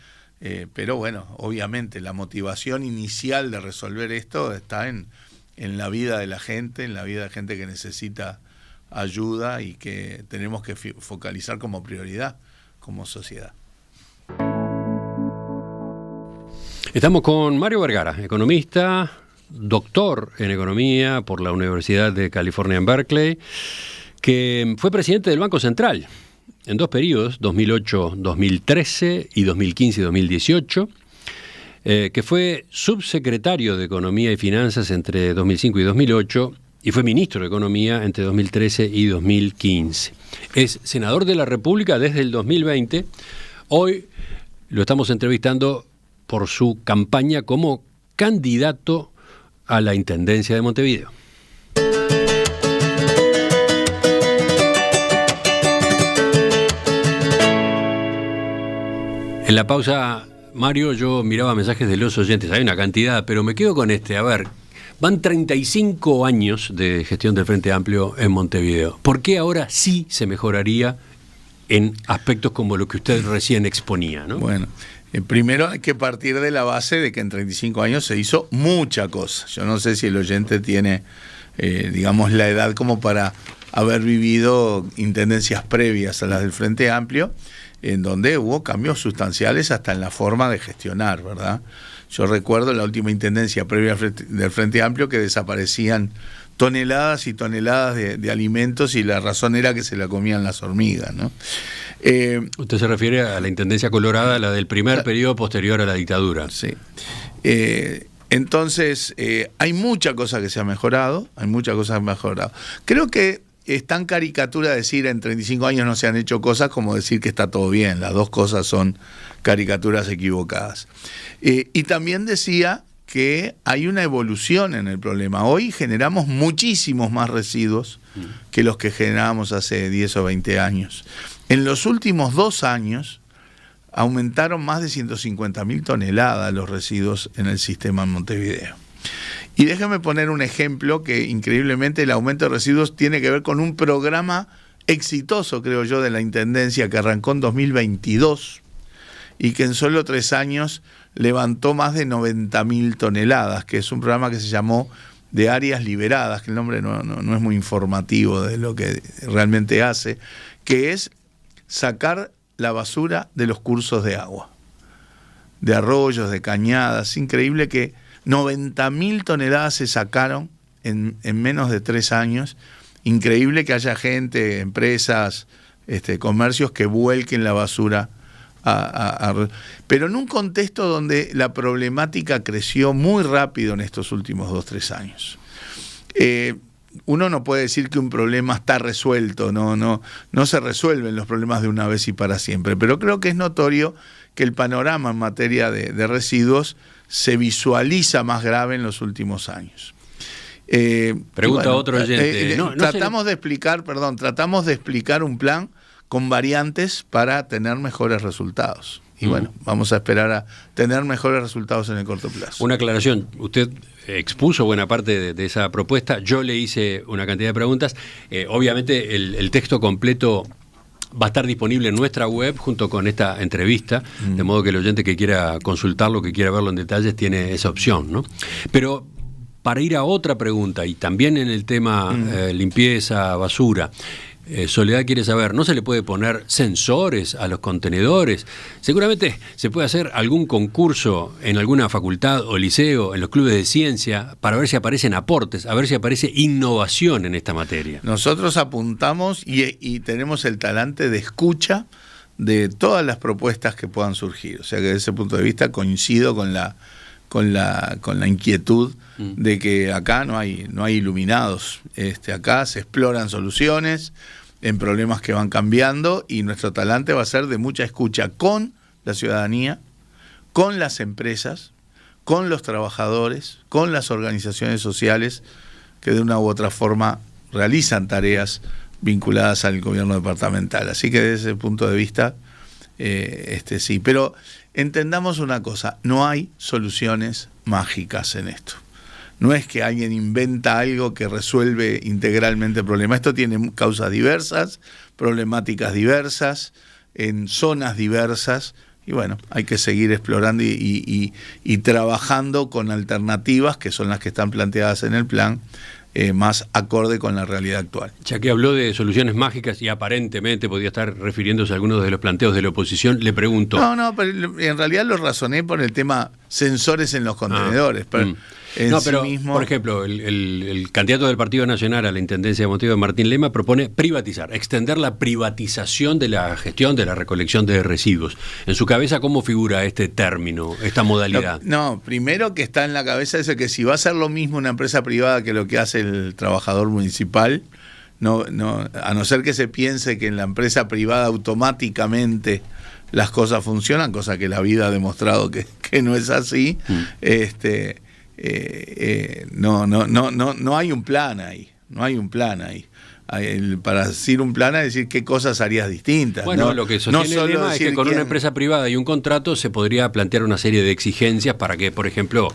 pero bueno, obviamente la motivación inicial de resolver esto está en la vida de la gente, en la vida de gente que necesita ayuda y que tenemos que focalizar como prioridad como sociedad. Estamos con Mario Vergara, economista, doctor en economía por la Universidad de California en Berkeley, que fue presidente del Banco Central en 2 periodos, 2008-2013 y 2015-2018, que fue subsecretario de Economía y Finanzas entre 2005 y 2008 y fue ministro de Economía entre 2013 y 2015. Es senador de la República desde el 2020. Hoy lo estamos entrevistando por su campaña como candidato a la Intendencia de Montevideo. En la pausa, Mario, yo miraba mensajes de los oyentes, hay una cantidad, pero me quedo con este. A ver, van 35 años de gestión del Frente Amplio en Montevideo. ¿Por qué ahora sí se mejoraría en aspectos como lo que usted recién exponía, ¿no? Bueno, primero hay que partir de la base de que en 35 años se hizo mucha cosa. Yo no sé si el oyente tiene digamos, la edad como para haber vivido intendencias previas a las del Frente Amplio, en donde hubo cambios sustanciales hasta en la forma de gestionar, ¿verdad? Yo recuerdo la última intendencia previa del Frente Amplio que desaparecían toneladas y toneladas de alimentos y la razón era que se la comían las hormigas, ¿no? Usted se refiere a la Intendencia Colorada, la del primer periodo posterior a la dictadura. Sí. Entonces, hay mucha cosa que se ha mejorado, Creo que es tan caricatura decir en 35 años no se han hecho cosas como decir que está todo bien. Las dos cosas son caricaturas equivocadas. Y también decía que hay una evolución en el problema. Hoy generamos muchísimos más residuos que los que generábamos hace 10 o 20 años. En los últimos 2 años aumentaron más de 150.000 toneladas los residuos en el sistema en Montevideo. Y déjame poner un ejemplo que increíblemente el aumento de residuos tiene que ver con un programa exitoso, creo yo, de la Intendencia que arrancó en 2022 y que en solo 3 años levantó más de 90.000 toneladas, que es un programa que se llamó de áreas liberadas, que el nombre no es muy informativo de lo que realmente hace, que es sacar la basura de los cursos de agua, de arroyos, de cañadas. Increíble que 90.000 toneladas se sacaron en menos de 3 años. Increíble que haya gente, empresas, comercios que vuelquen la basura pero en un contexto donde la problemática creció muy rápido en estos últimos 2-3 años. Uno no puede decir que un problema está resuelto, no se resuelven los problemas de una vez y para siempre, pero creo que es notorio que el panorama en materia de residuos se visualiza más grave en los últimos años. Pregunta otro oyente. Tratamos de explicar un plan con variantes para tener mejores resultados. Y bueno, vamos a esperar a tener mejores resultados en el corto plazo. Una aclaración, usted expuso buena parte de esa propuesta, yo le hice una cantidad de preguntas, obviamente el texto completo va a estar disponible en nuestra web junto con esta entrevista, de modo que el oyente que quiera consultarlo, que quiera verlo en detalles, tiene esa opción, ¿no? Pero para ir a otra pregunta, y también en el tema limpieza, basura, Soledad quiere saber, ¿no se le puede poner sensores a los contenedores? Seguramente se puede hacer algún concurso en alguna facultad o liceo, en los clubes de ciencia, para ver si aparecen aportes, a ver si aparece innovación en esta materia. Nosotros apuntamos y tenemos el talante de escucha de todas las propuestas que puedan surgir. O sea que desde ese punto de vista coincido con la inquietud de que acá no hay iluminados. Acá se exploran soluciones en problemas que van cambiando y nuestro talante va a ser de mucha escucha con la ciudadanía, con las empresas, con los trabajadores, con las organizaciones sociales que de una u otra forma realizan tareas vinculadas al gobierno departamental. Así que desde ese punto de vista, sí. Pero entendamos una cosa, no hay soluciones mágicas en esto. No es que alguien inventa algo que resuelve integralmente el problema. Esto tiene causas diversas, problemáticas diversas, en zonas diversas. Y bueno, hay que seguir explorando y trabajando con alternativas que son las que están planteadas en el plan, más acorde con la realidad actual. Ya que habló de soluciones mágicas y aparentemente podía estar refiriéndose a algunos de los planteos de la oposición, le pregunto... No, pero en realidad lo razoné por el tema sensores en los contenedores. Pero por ejemplo, el candidato del Partido Nacional a la Intendencia de Montevideo, Martín Lema, propone privatizar, extender la privatización de la gestión de la recolección de residuos. En su cabeza, ¿cómo figura este término, esta modalidad? Primero que está en la cabeza eso que si va a ser lo mismo una empresa privada que lo que hace el trabajador municipal, a no ser que se piense que en la empresa privada automáticamente las cosas funcionan, cosa que la vida ha demostrado que no es así. No hay un plan ahí. Para decir un plan es decir qué cosas harías distintas. Bueno, lo que sostiene el Lema es que con una empresa privada y un contrato se podría plantear una serie de exigencias para que, por ejemplo,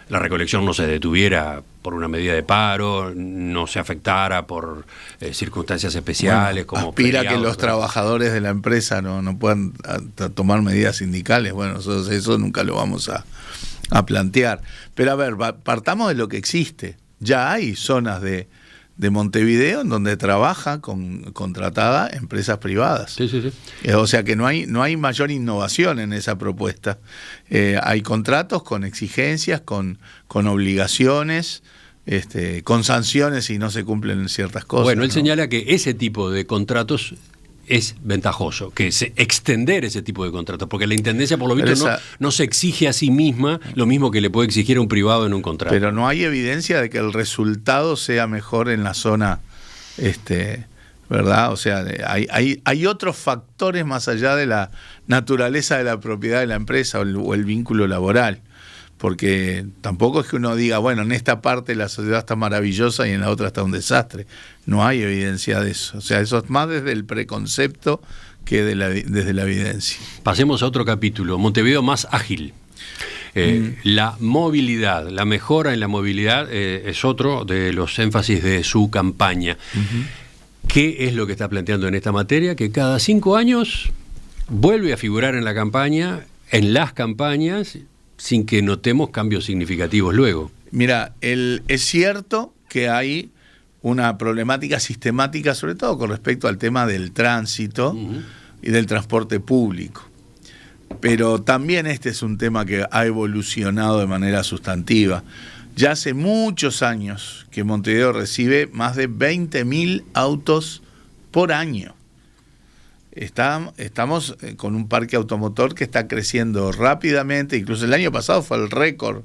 la recolección no se detuviera por una medida de paro, no se afectara por circunstancias especiales. Como aspira que los trabajadores de la empresa no puedan tomar medidas sindicales. Bueno, nosotros eso nunca lo vamos a plantear. Pero a ver, partamos de lo que existe. ya hay zonas de Montevideo en donde trabaja contratada empresas privadas. Sí, sí, sí. O sea que no hay mayor innovación en esa propuesta. Hay contratos con exigencias, con obligaciones, con sanciones si no se cumplen ciertas cosas. Bueno, él ¿no? señala que ese tipo de contratos es ventajoso, que extender ese tipo de contratos, porque la Intendencia por lo visto no se exige a sí misma lo mismo que le puede exigir a un privado en un contrato. Pero no hay evidencia de que el resultado sea mejor en la zona, ¿verdad? O sea, hay otros factores más allá de la naturaleza de la propiedad de la empresa o el vínculo laboral. Porque tampoco es que uno diga, bueno, en esta parte la sociedad está maravillosa y en la otra está un desastre. No hay evidencia de eso. O sea, eso es más desde el preconcepto que desde la evidencia. Pasemos a otro capítulo, Montevideo más ágil. La movilidad, la mejora en la movilidad es otro de los énfasis de su campaña. ¿Qué es lo que está planteando en esta materia? Que cada 5 años vuelve a figurar en la campaña, en las campañas, sin que notemos cambios significativos luego. Mira, es cierto que hay una problemática sistemática, sobre todo con respecto al tema del tránsito y del transporte público. Pero también este es un tema que ha evolucionado de manera sustantiva. Ya hace muchos años que Montevideo recibe más de 20.000 autos por año. Estamos con un parque automotor que está creciendo rápidamente, incluso el año pasado fue el récord.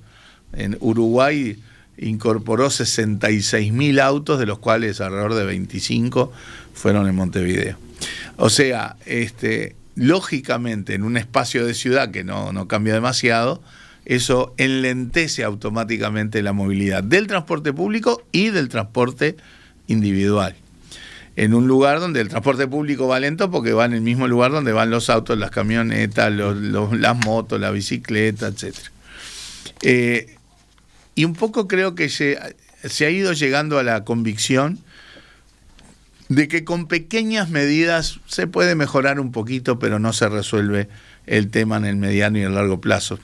En Uruguay incorporó 66.000 autos, de los cuales alrededor de 25 fueron en Montevideo. O sea, lógicamente en un espacio de ciudad que no cambia demasiado, eso enlentece automáticamente la movilidad del transporte público y del transporte individual. En un lugar donde el transporte público va lento porque va en el mismo lugar donde van los autos, las camionetas, las motos, la bicicleta, etc. Y un poco creo que se ha ido llegando a la convicción de que con pequeñas medidas se puede mejorar un poquito, pero no se resuelve el tema en el mediano y el largo plazo.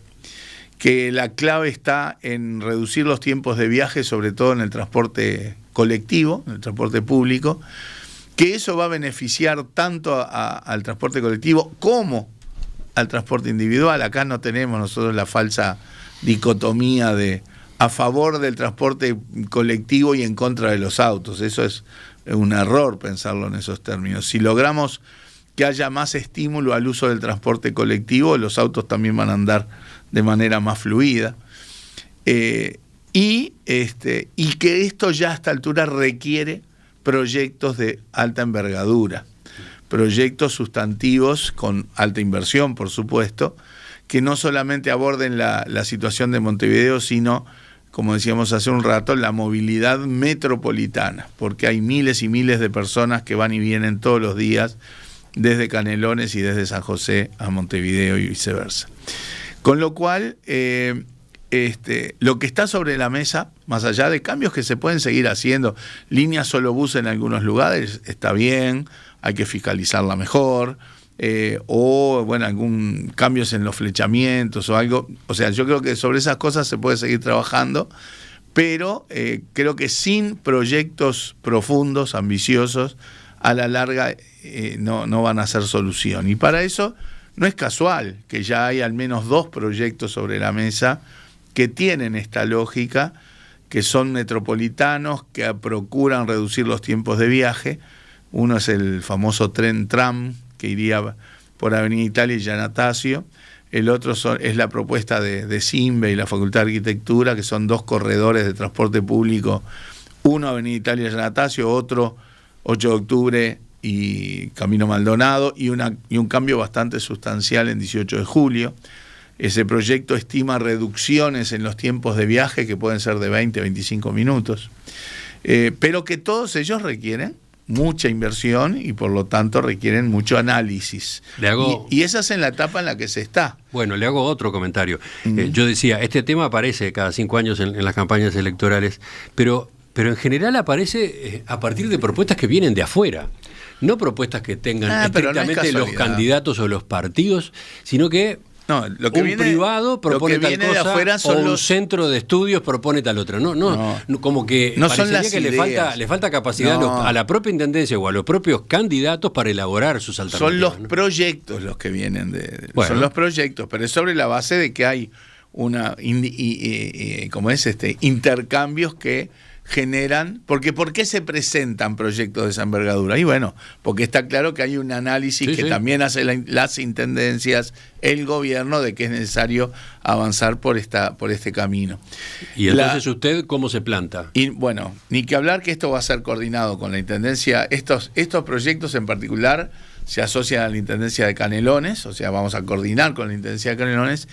Que la clave está en reducir los tiempos de viaje, sobre todo en el transporte colectivo, en el transporte público, que eso va a beneficiar tanto al transporte colectivo como al transporte individual. Acá no tenemos nosotros la falsa dicotomía de a favor del transporte colectivo y en contra de los autos. Eso es un error pensarlo en esos términos. Si logramos que haya más estímulo al uso del transporte colectivo, los autos también van a andar de manera más fluida. Y que esto ya a esta altura requiere proyectos de alta envergadura, proyectos sustantivos con alta inversión, por supuesto, que no solamente aborden la situación de Montevideo, sino, como decíamos hace un rato, la movilidad metropolitana, porque hay miles y miles de personas que van y vienen todos los días desde Canelones y desde San José a Montevideo y viceversa. Con lo cual, lo que está sobre la mesa, más allá de cambios que se pueden seguir haciendo, líneas solo bus en algunos lugares, está bien, hay que fiscalizarla mejor, o bueno, algún cambios en los flechamientos o algo. O sea, yo creo que sobre esas cosas se puede seguir trabajando, pero creo que sin proyectos profundos, ambiciosos, a la larga no van a ser solución. Y para eso no es casual que ya hay al menos 2 proyectos sobre la mesa que tienen esta lógica, que son metropolitanos, que procuran reducir los tiempos de viaje. Uno es el famoso tren tram, que iría por Avenida Italia y Yanatacio. El otro es la propuesta de SIMBE y la Facultad de Arquitectura, que son 2 corredores de transporte público, uno Avenida Italia y Yanatacio, otro 8 de octubre y Camino Maldonado, y un cambio bastante sustancial en 18 de julio. Ese proyecto estima reducciones en los tiempos de viaje que pueden ser de 20 a 25 minutos, pero que todos ellos requieren mucha inversión y por lo tanto requieren mucho análisis. Y esa es en la etapa en la que se está. Bueno, le hago otro comentario. Yo decía, este tema aparece cada 5 años en las campañas electorales, pero en general aparece a partir de propuestas que vienen de afuera. No propuestas que tengan estrictamente los candidatos o los partidos, sino que No, lo que un viene, privado propone lo que tal viene cosa de afuera son o un los centro de estudios propone tal otra. No, como que no son parecería las que ideas. le falta capacidad No. a la propia intendencia o a los propios candidatos para elaborar sus alternativas. Son los ¿no? proyectos los que vienen Bueno. son los proyectos, pero es sobre la base de que hay intercambios que generan, porque ¿por qué se presentan proyectos de esa envergadura? Y bueno, porque está claro que hay un análisis que también hace las intendencias, el gobierno, de que es necesario avanzar por este camino. Y entonces usted, ¿cómo se planta? Y bueno, ni que hablar que esto va a ser coordinado con la intendencia. Estos proyectos en particular se asocian a la intendencia de Canelones, o sea, vamos a coordinar con la intendencia de Canelones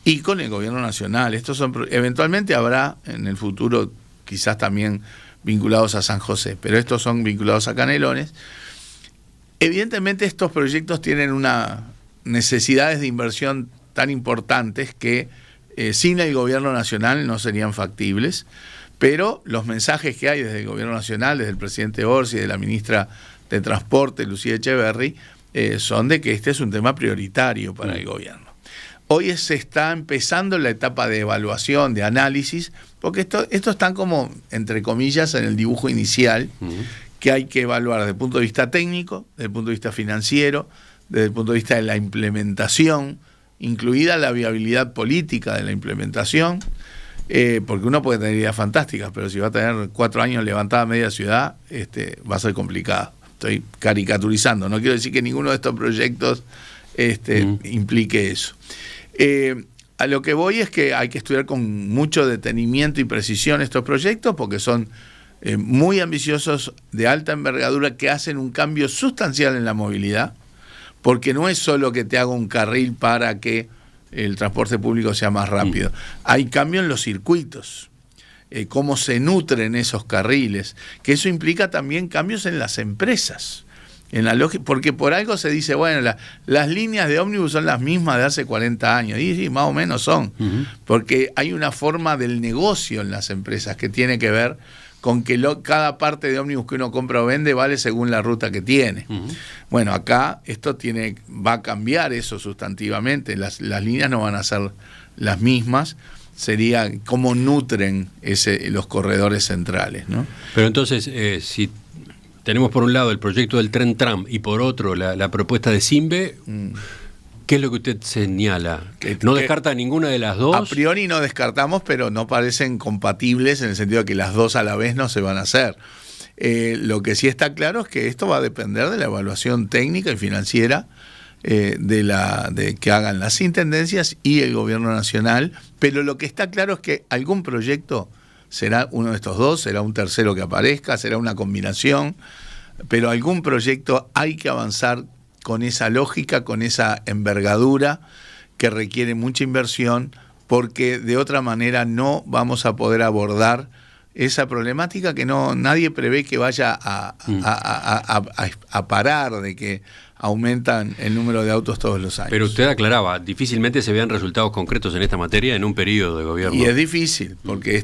y con el gobierno nacional. Eventualmente habrá en el futuro quizás también vinculados a San José, pero estos son vinculados a Canelones. Evidentemente estos proyectos tienen unas necesidades de inversión tan importantes que sin el gobierno nacional no serían factibles, pero los mensajes que hay desde el gobierno nacional, desde el presidente Orsi y de la ministra de Transporte, Lucía Echeverri, son de que este es un tema prioritario para el gobierno. Hoy se está empezando la etapa de evaluación, de análisis, porque esto están como, entre comillas, en el dibujo inicial, que hay que evaluar desde el punto de vista técnico, desde el punto de vista financiero, desde el punto de vista de la implementación, incluida la viabilidad política de la implementación, porque uno puede tener ideas fantásticas, pero si va a tener 4 años levantada media ciudad, va a ser complicado. Estoy caricaturizando, no quiero decir que ninguno de estos proyectos implique eso. A lo que voy es que hay que estudiar con mucho detenimiento y precisión estos proyectos porque son muy ambiciosos, de alta envergadura, que hacen un cambio sustancial en la movilidad, porque no es solo que te haga un carril para que el transporte público sea más rápido. Hay cambio en los circuitos, cómo se nutren esos carriles, que eso implica también cambios en las empresas. Porque por algo se dice, bueno, las líneas de ómnibus son las mismas de hace 40 años, y sí, más o menos son, porque hay una forma del negocio en las empresas que tiene que ver con que cada parte de ómnibus que uno compra o vende vale según la ruta que tiene. Bueno, acá esto va a cambiar eso sustantivamente, las líneas no van a ser las mismas, sería cómo nutren los corredores centrales, ¿no? Pero entonces, si tenemos por un lado el proyecto del tren tram y por otro la propuesta de Simbe, ¿qué es lo que usted señala? ¿No descarta ninguna de las dos? A priori no descartamos, pero no parecen compatibles en el sentido de que las dos a la vez no se van a hacer. Lo que sí está claro es que esto va a depender de la evaluación técnica y financiera de que hagan las intendencias y el gobierno nacional, pero lo que está claro es que algún proyecto será uno de estos dos, será un tercero que aparezca, será una combinación, pero algún proyecto hay que avanzar con esa lógica, con esa envergadura que requiere mucha inversión, porque de otra manera no vamos a poder abordar esa problemática que nadie prevé que vaya a parar, de que aumentan el número de autos todos los años. Pero usted aclaraba, difícilmente se vean resultados concretos en esta materia en un periodo de gobierno. Y es difícil, porque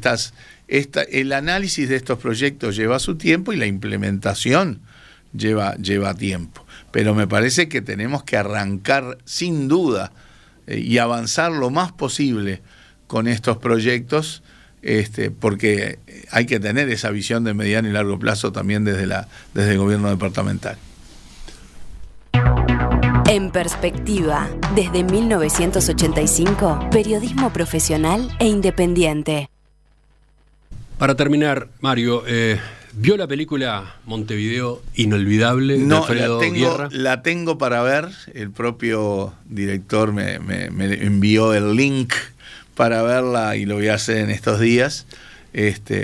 el análisis de estos proyectos lleva su tiempo y la implementación lleva tiempo. Pero me parece que tenemos que arrancar sin duda y avanzar lo más posible con estos proyectos, porque hay que tener esa visión de mediano y largo plazo también desde el gobierno departamental. En Perspectiva, desde 1985, periodismo profesional e independiente. Para terminar, Mario, ¿vio la película Montevideo Inolvidable de Alfredo Guerra? La tengo para ver. El propio director me envió el link para verla y lo voy a hacer en estos días.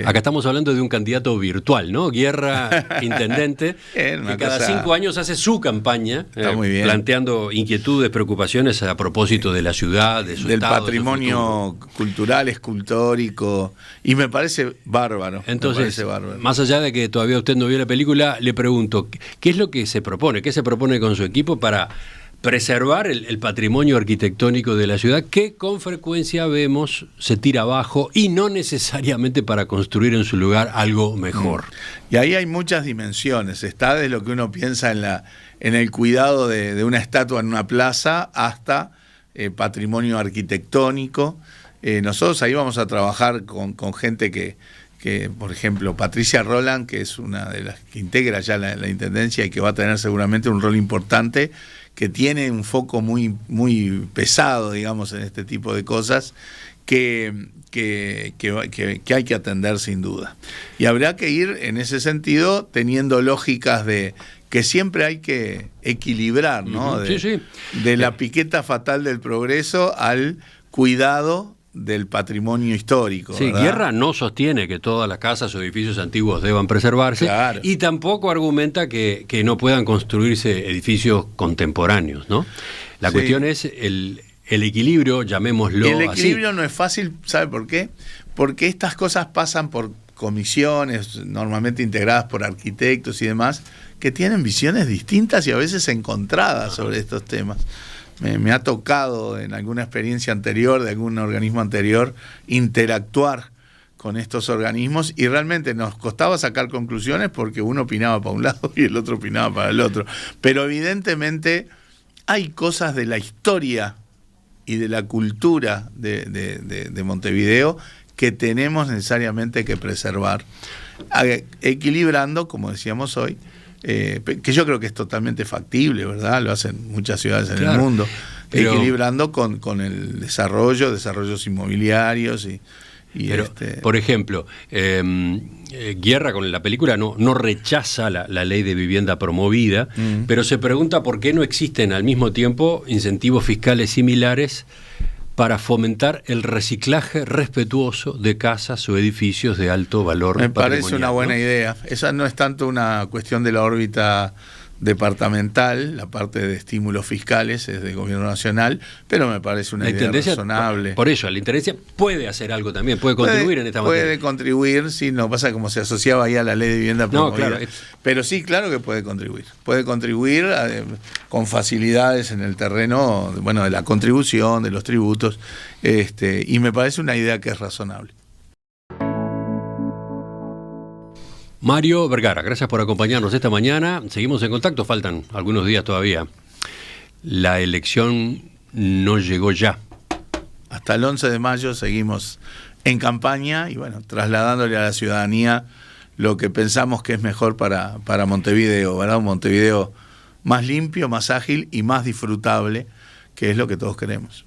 Acá estamos hablando de un candidato virtual, ¿no? Guerra, intendente, que cada 5 años hace su campaña, planteando inquietudes, preocupaciones a propósito de la ciudad, de su del estado, patrimonio cultural, escultórico, y me parece bárbaro. Entonces, más allá de que todavía usted no vio la película, le pregunto, ¿qué es lo que se propone? ¿Qué se propone con su equipo para preservar el patrimonio arquitectónico de la ciudad, que con frecuencia vemos se tira abajo, y no necesariamente para construir en su lugar algo mejor? Y ahí hay muchas dimensiones. Está desde lo que uno piensa en el cuidado de una estatua en una plaza hasta patrimonio arquitectónico. Nosotros ahí vamos a trabajar con gente que, por ejemplo, Patricia Roland, que es una de las que integra ya la Intendencia y que va a tener seguramente un rol importante, que tiene un foco muy, muy pesado, digamos, en este tipo de cosas, que hay que atender sin duda. Y habrá que ir en ese sentido teniendo lógicas de que siempre hay que equilibrar, ¿no? De la piqueta fatal del progreso al cuidado del patrimonio histórico. Sí, ¿verdad? Guerra no sostiene que todas las casas o edificios antiguos deban preservarse, claro, y tampoco argumenta que no puedan construirse edificios contemporáneos, ¿no? La cuestión es el equilibrio, llamémoslo así. El equilibrio no es fácil, ¿sabe por qué? Porque estas cosas pasan por comisiones normalmente integradas por arquitectos y demás, que tienen visiones distintas y a veces encontradas sobre estos temas. Me ha tocado en alguna experiencia anterior, de algún organismo anterior, interactuar con estos organismos y realmente nos costaba sacar conclusiones porque uno opinaba para un lado y el otro opinaba para el otro. Pero evidentemente hay cosas de la historia y de la cultura de Montevideo que tenemos necesariamente que preservar, equilibrando, como decíamos hoy, que yo creo que es totalmente factible, ¿verdad? Lo hacen muchas ciudades en el mundo, pero equilibrando con el desarrollos inmobiliarios pero, por ejemplo, Guerra con la película no rechaza la ley de vivienda promovida, pero se pregunta por qué no existen al mismo tiempo incentivos fiscales similares para fomentar el reciclaje respetuoso de casas o edificios de alto valor patrimonial. Me parece una buena idea. Esa no es tanto una cuestión de la órbita departamental, la parte de estímulos fiscales es del gobierno nacional, pero me parece una idea razonable. Por eso, la Intendencia puede hacer algo también, puede contribuir en esta materia. Puede contribuir, sí, no pasa como se asociaba ahí a la ley de vivienda promovida. Claro, pero sí, claro que puede contribuir. Puede contribuir con facilidades en el terreno, bueno, de la contribución, de los tributos, y me parece una idea que es razonable. Mario Vergara, gracias por acompañarnos esta mañana. Seguimos en contacto, faltan algunos días todavía. La elección no llegó ya. Hasta el 11 de mayo seguimos en campaña y bueno, trasladándole a la ciudadanía lo que pensamos que es mejor para Montevideo, ¿verdad? Un Montevideo más limpio, más ágil y más disfrutable, que es lo que todos queremos.